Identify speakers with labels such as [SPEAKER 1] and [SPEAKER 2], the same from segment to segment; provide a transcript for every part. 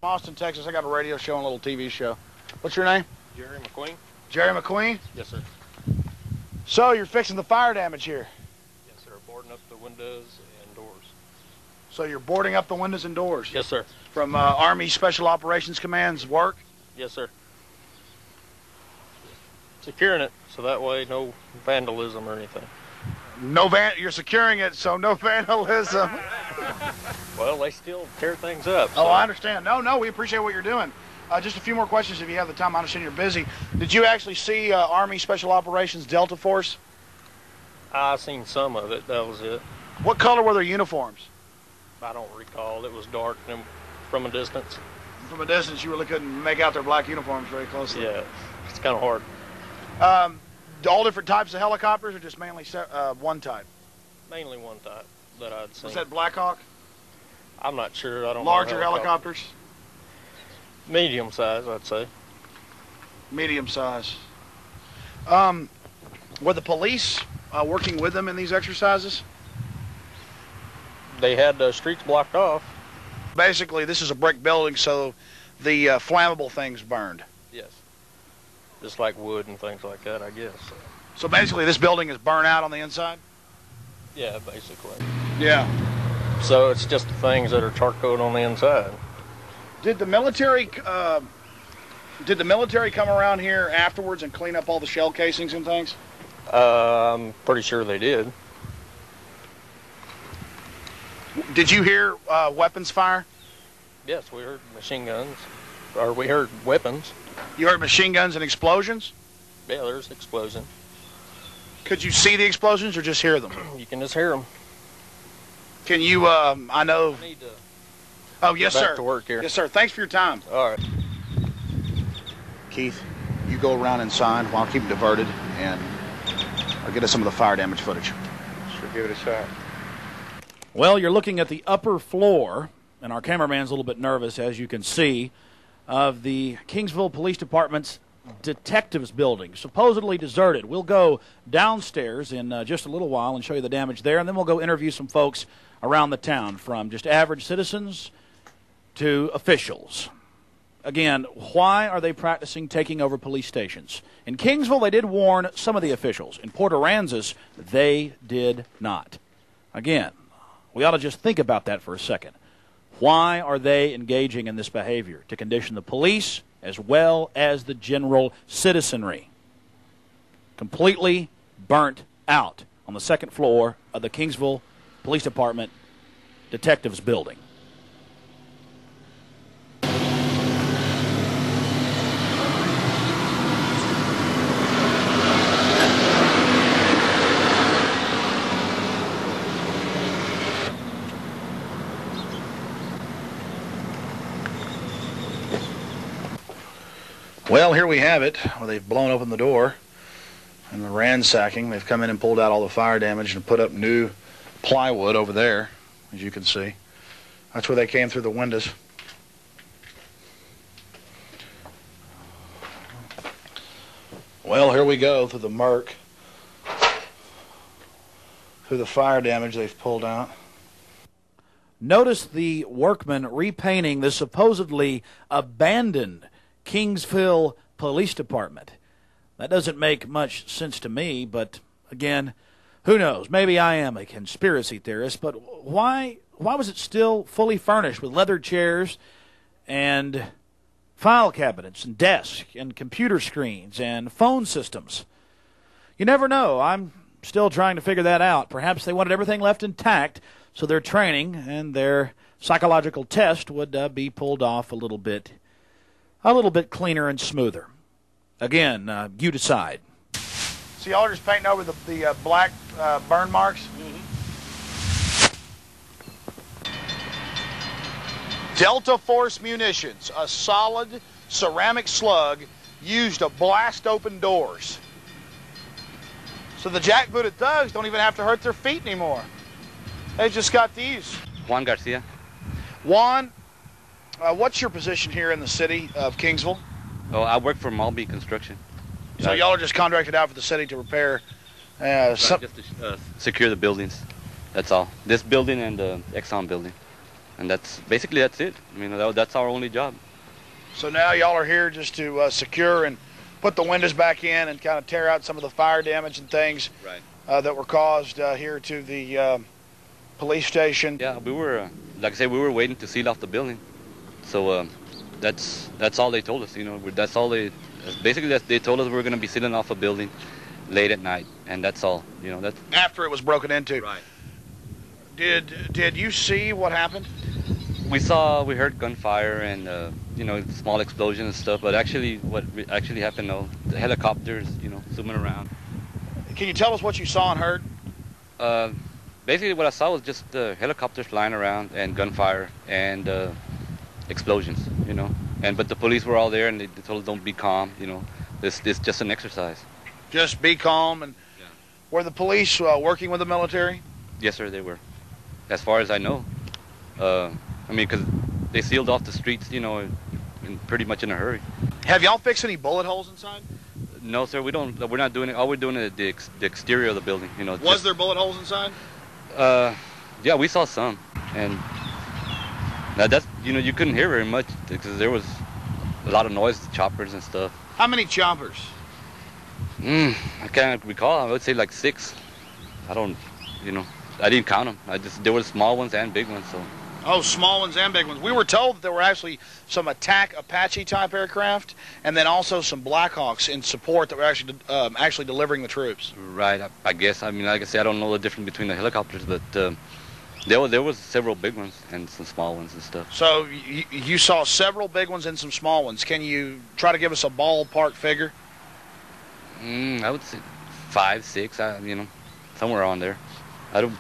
[SPEAKER 1] Austin, Texas. I got a radio show and a little TV show. What's your name?
[SPEAKER 2] Jerry McQueen.
[SPEAKER 1] Jerry McQueen?
[SPEAKER 2] Yes, sir.
[SPEAKER 1] So you're fixing the fire damage here?
[SPEAKER 2] Yes, sir. Boarding up the windows and doors.
[SPEAKER 1] So you're boarding up the windows and doors?
[SPEAKER 2] Yes, sir.
[SPEAKER 1] From Army Special Operations Command's work?
[SPEAKER 2] Yes, sir. Securing it so that way no vandalism or anything.
[SPEAKER 1] You're securing it so no vandalism.
[SPEAKER 2] Well, they still tear things up.
[SPEAKER 1] So. Oh, I understand. No, we appreciate what you're doing. Just a few more questions if you have the time. I understand you're busy. Did you actually see Army Special Operations Delta Force?
[SPEAKER 2] I seen some of it. That was it.
[SPEAKER 1] What color were their uniforms?
[SPEAKER 2] I don't recall. It was dark from a distance.
[SPEAKER 1] From a distance, you really couldn't make out their black uniforms very closely.
[SPEAKER 2] Yeah, it's kind of hard.
[SPEAKER 1] All different types of helicopters, or just mainly one type?
[SPEAKER 2] Mainly one type that I'd seen.
[SPEAKER 1] Was that Black Hawk?
[SPEAKER 2] I'm not sure. I don't know.
[SPEAKER 1] Larger helicopters?
[SPEAKER 2] Medium size, I'd say.
[SPEAKER 1] Medium size. Were the police working with them in these exercises?
[SPEAKER 2] They had the streets blocked off.
[SPEAKER 1] Basically, this is a brick building, so the flammable things burned.
[SPEAKER 2] Yes. Just like wood and things like that, I guess.
[SPEAKER 1] So basically, this building is burnt out on the inside?
[SPEAKER 2] Yeah, basically.
[SPEAKER 1] Yeah.
[SPEAKER 2] So it's just the things that are charcoaled on the inside.
[SPEAKER 1] Did the military come around here afterwards and clean up all the shell casings and things?
[SPEAKER 2] I'm pretty sure they did.
[SPEAKER 1] Did you hear weapons fire?
[SPEAKER 2] Yes, we heard machine guns, or we heard weapons.
[SPEAKER 1] You heard machine guns and explosions?
[SPEAKER 2] Yeah, there's explosions.
[SPEAKER 1] Could you see the explosions or just hear them?
[SPEAKER 2] You can just hear them.
[SPEAKER 1] Can you, I know...
[SPEAKER 2] I need to
[SPEAKER 1] oh, yes,
[SPEAKER 2] go
[SPEAKER 1] sir.
[SPEAKER 2] back to work here.
[SPEAKER 1] Yes, sir. Thanks for your time.
[SPEAKER 2] All right.
[SPEAKER 1] Keith, you go around inside while I keep it diverted, and I'll get us some of the fire damage footage.
[SPEAKER 3] Sure, give it a shot.
[SPEAKER 4] Well, you're looking at the upper floor, and our cameraman's a little bit nervous, as you can see, of the Kingsville Police Department's Detectives Building, supposedly deserted. We'll go downstairs in just a little while and show you the damage there, and then we'll go interview some folks around the town, from just average citizens to officials. Again, why are they practicing taking over police stations? In Kingsville, they did warn some of the officials. In Port Aransas, they did not. Again, we ought to just think about that for a second. Why are they engaging in this behavior? To condition the police as well as the general citizenry. Completely burnt out on the second floor of the Kingsville Police Department Detectives Building.
[SPEAKER 1] Well, here we have it, where they've blown open the door and the ransacking. They've come in and pulled out all the fire damage and put up new plywood over there, as you can see. That's where they came through the windows. Well, here we go through the murk, through the fire damage they've pulled out.
[SPEAKER 4] Notice the workmen repainting the supposedly abandoned Kingsville Police Department. That doesn't make much sense to me, but again, who knows? Maybe I am a conspiracy theorist, but why was it still fully furnished with leather chairs and file cabinets and desks and computer screens and phone systems? You never know. I'm still trying to figure that out. Perhaps they wanted everything left intact so their training and their psychological test would be pulled off a little bit cleaner and smoother. Again, you decide.
[SPEAKER 1] So y'all are just painting over the black burn marks?
[SPEAKER 2] Mm-hmm.
[SPEAKER 1] Delta Force munitions, a solid ceramic slug used to blast open doors. So the jackbooted thugs don't even have to hurt their feet anymore. They just got these.
[SPEAKER 5] Juan Garcia.
[SPEAKER 1] Juan, what's your position here in the city of Kingsville?
[SPEAKER 5] Oh, I work for Malby Construction.
[SPEAKER 1] So y'all are just contracted out for the city to repair
[SPEAKER 5] just to secure the buildings. That's all. This building and the Exxon building. And that's it. I mean, that's our only job.
[SPEAKER 1] So now y'all are here just to secure and put the windows back in and kind of tear out some of the fire damage and things that were caused here to the police station.
[SPEAKER 5] Yeah, we were, like I said, we were waiting to seal off the building. So that's all they told us. You know, that's all they told us we were going to be sealing off a building late at night, and that's all. You know, that's
[SPEAKER 1] after it was broken into.
[SPEAKER 5] Right.
[SPEAKER 1] Did you see what happened?
[SPEAKER 5] We heard gunfire and you know, small explosions and stuff. But actually, what actually happened, though, the helicopters, you know, zooming around.
[SPEAKER 1] Can you tell us what you saw and heard?
[SPEAKER 5] Basically, what I saw was just helicopters flying around and gunfire and explosions. You know, but the police were all there and they told us don't be calm. You know, this just an exercise.
[SPEAKER 1] Just be calm. And were the police working with the military?
[SPEAKER 5] Yes, sir, they were. As far as I know. I mean, because they sealed off the streets, you know, pretty much in a hurry.
[SPEAKER 1] Have y'all fixed any bullet holes inside?
[SPEAKER 5] No, sir, we're not doing it. All we're doing is the exterior of the building, you know.
[SPEAKER 1] Was there bullet holes inside?
[SPEAKER 5] Yeah, we saw some. And that's, you know, you couldn't hear very much because there was a lot of noise, choppers and stuff.
[SPEAKER 1] How many choppers?
[SPEAKER 5] I can't recall. I would say like 6. I don't, you know. I didn't count them. There were small ones and big ones. So.
[SPEAKER 1] Oh, small ones and big ones. We were told that there were actually some attack Apache type aircraft, and then also some Blackhawks in support that were actually delivering the troops.
[SPEAKER 5] Right. I guess. I mean, like I said, I don't know the difference between the helicopters, but there was several big ones and some small ones and stuff.
[SPEAKER 1] So you saw several big ones and some small ones. Can you try to give us a ballpark figure?
[SPEAKER 5] I would say 5, 6. You know, somewhere on there. I don't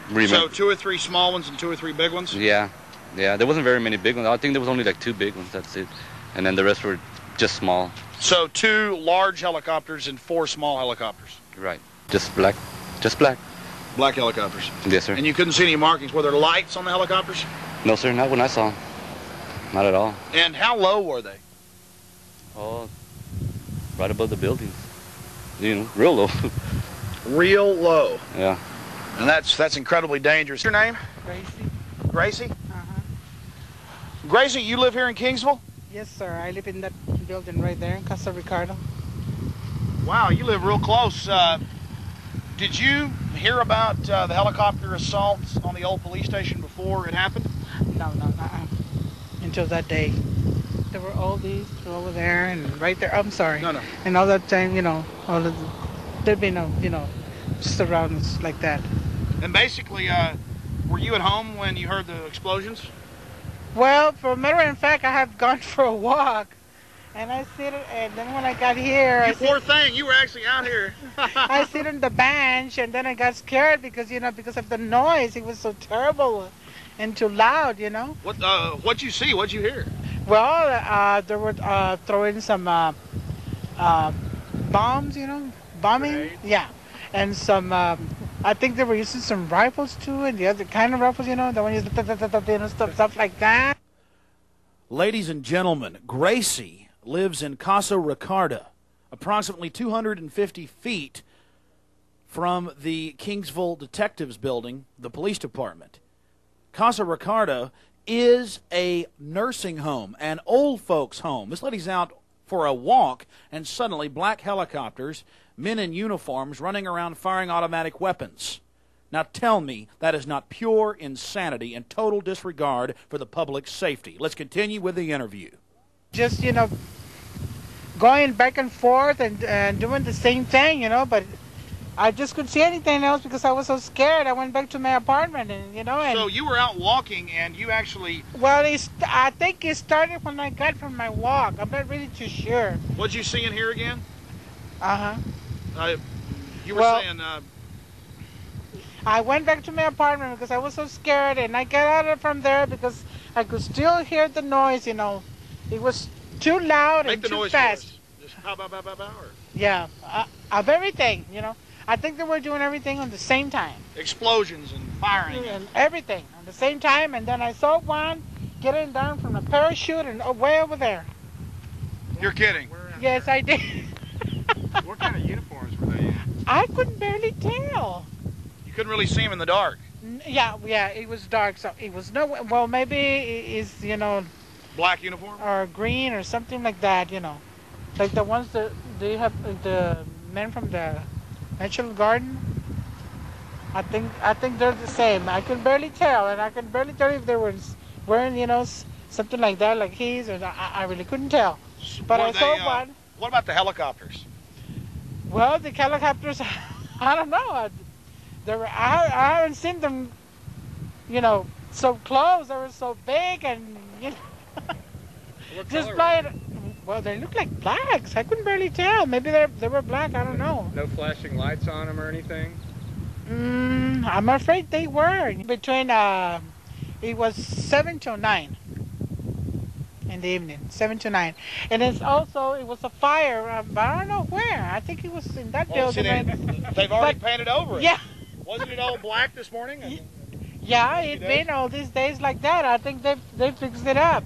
[SPEAKER 5] remember.
[SPEAKER 1] So 2 or 3 small ones and 2 or 3 big ones?
[SPEAKER 5] Yeah. There wasn't very many big ones. I think there was only like 2 big ones. That's it. And then the rest were just small.
[SPEAKER 1] So 2 large helicopters and 4 small helicopters?
[SPEAKER 5] Right. Just black. Just black.
[SPEAKER 1] Black helicopters?
[SPEAKER 5] Yes, sir.
[SPEAKER 1] And you couldn't see any markings. Were there lights on the helicopters?
[SPEAKER 5] No, sir. Not when I saw them. Not at all.
[SPEAKER 1] And how low were they?
[SPEAKER 5] Oh, right above the buildings. You know, real low.
[SPEAKER 1] Real low?
[SPEAKER 5] Yeah.
[SPEAKER 1] And that's incredibly dangerous. Your name?
[SPEAKER 3] Gracie.
[SPEAKER 1] Gracie?
[SPEAKER 3] Uh-huh.
[SPEAKER 1] Gracie, you live here in Kingsville?
[SPEAKER 3] Yes, sir. I live in that building right there in Casa Ricardo.
[SPEAKER 1] Wow, you live real close. Did you hear about the helicopter assault on the old police station before it happened?
[SPEAKER 3] No. Until that day. There were all these over there and right there. I'm sorry.
[SPEAKER 1] No.
[SPEAKER 3] And all that time, you know, there'd be no, you know, just around us like that.
[SPEAKER 1] And basically, were you at home when you heard the explosions?
[SPEAKER 3] Well, for a matter of fact, I had gone for a walk, and I sit, and then when I got here,
[SPEAKER 1] Poor thing, you were actually out here.
[SPEAKER 3] I sit on the bench, and then I got scared because, you know, because of the noise. It was so terrible and too loud, you know.
[SPEAKER 1] What'd you see? What'd you hear?
[SPEAKER 3] Well, they were throwing some bombs, you know, bombing.
[SPEAKER 1] Grenades?
[SPEAKER 3] Yeah, and some. I think they were using some rifles too, and the other kind of rifles, you know, the one used stuff like that.
[SPEAKER 4] Ladies and gentlemen, Gracie lives in Casa Ricardo, approximately 250 feet from the Kingsville Detectives Building, the police department. Casa Ricardo is a nursing home, an old folks' home. This lady's out for a walk, and suddenly black helicopters, men in uniforms running around firing automatic weapons. Now tell me that is not pure insanity and total disregard for the public's safety. Let's continue with the interview.
[SPEAKER 3] Just, you know, going back and forth and doing the same thing, you know, but I just couldn't see anything else because I was so scared. I went back to my apartment, and you know. And
[SPEAKER 1] so you were out walking, and you actually.
[SPEAKER 3] Well, I think it started when I got from my walk. I'm not really too sure.
[SPEAKER 1] What'd you see in here again? You were saying.
[SPEAKER 3] I went back to my apartment because I was so scared, and I got out from there because I could still hear the noise. You know, it was too loud and too fast.
[SPEAKER 1] Just how about or?
[SPEAKER 3] Yeah, of everything. You know. I think they were doing everything on the same time.
[SPEAKER 1] Explosions and firing.
[SPEAKER 3] And everything on the same time. And then I saw one getting down from a parachute and way over there.
[SPEAKER 1] You're kidding.
[SPEAKER 3] Yes, I did.
[SPEAKER 6] What kind of uniforms were they in?
[SPEAKER 3] I couldn't barely tell.
[SPEAKER 1] You couldn't really see them in the dark.
[SPEAKER 3] Yeah, it was dark, so it was no. Well, maybe it's
[SPEAKER 1] Black uniform?
[SPEAKER 3] or green or something like that. Like the ones that they have, the men from the National Garden. I think they're the same. I can barely tell, and I can barely tell if they were wearing something like that, like his, or I really couldn't tell. But I saw one.
[SPEAKER 1] What about the helicopters?
[SPEAKER 3] Well, the helicopters, I don't know. I haven't seen them, so close. They were so big, and
[SPEAKER 2] What
[SPEAKER 3] just
[SPEAKER 2] color?
[SPEAKER 3] flying. Well, they look like blacks. I couldn't barely tell. Maybe they were black. I don't know.
[SPEAKER 2] No flashing lights on them or anything?
[SPEAKER 3] I'm afraid they were. Between it was 7 to 9 in the evening, 7 to 9, and it was a fire, but I don't know where. I think it was in that building.
[SPEAKER 1] They've already painted over it.
[SPEAKER 3] Yeah.
[SPEAKER 1] Wasn't it all black this morning?
[SPEAKER 3] Yeah, it's been all these days like that. I think they fixed it up.